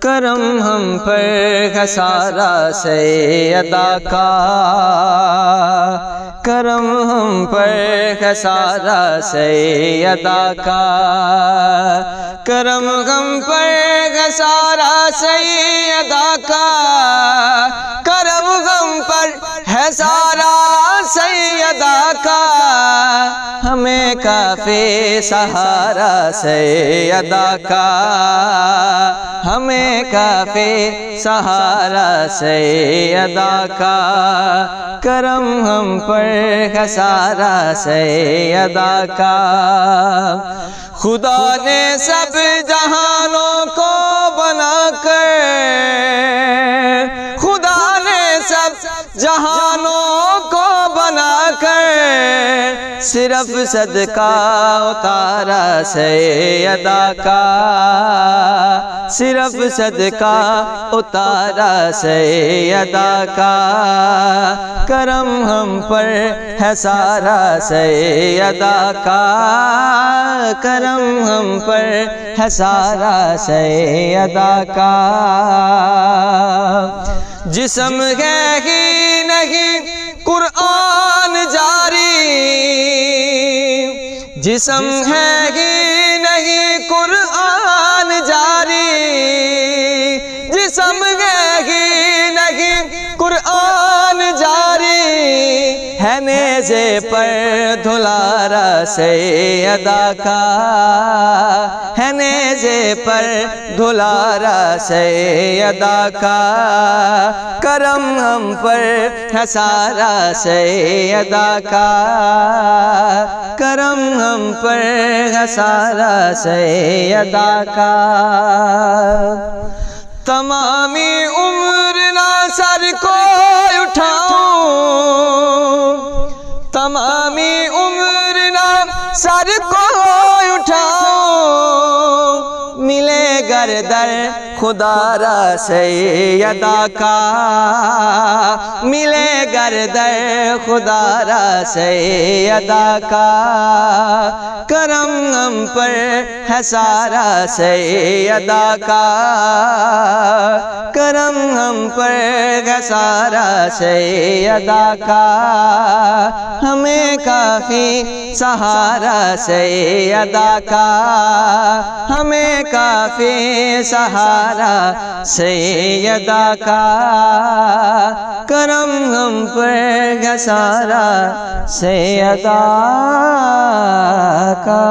करम हम पर है सारा सैयदा का, करम हम पर है सारा सैयदा का, करम हम पर है सारा सैयदा का, करम हम पर है सारा सैयदा का, हमें काफ़ी सहारा सैयदा का, हमें काफ़ी सहारा सैयदा का, करम हम पर है सारा सैयदा का। खुदा ने सब जहानों को बनाकर, खुदा ने सब जहानों को बनाकर, सिर्फ सदका उतारा सैयदा का, सिर्फ सदका उतारा सैयदा का, करम हम पर है सारा सैयदा का, करम हम पर है सारा सैयदा का। जिस्म है ही नहीं कुरान जारी, जिस्म है ही नहीं कुरान जारी, जिस्म है ही नहीं कुरान जारी, है नेज़े पर धुलारा सैयदा का, है नेज़े पर धुलारा सैयदा का, करम हम पर है सारा सैयदा का, करम हम पर है सारा सैयदा का। तमामी उम्र ना सर को उठाऊं, तमामी उम्र ना सर को उठाऊं, मिले गर्दर खुदारा सैयदा का, मिले गर्दर खुदारा सैयदा का, करम हम पर है सारा सैयदा का, करम हम पर है सारा सैयदा का, हमें काफ़ी सहारा सैयदा का, हमें काफ़ी सहारा सैयदा का, करम हम पर है सारा सैयदा का।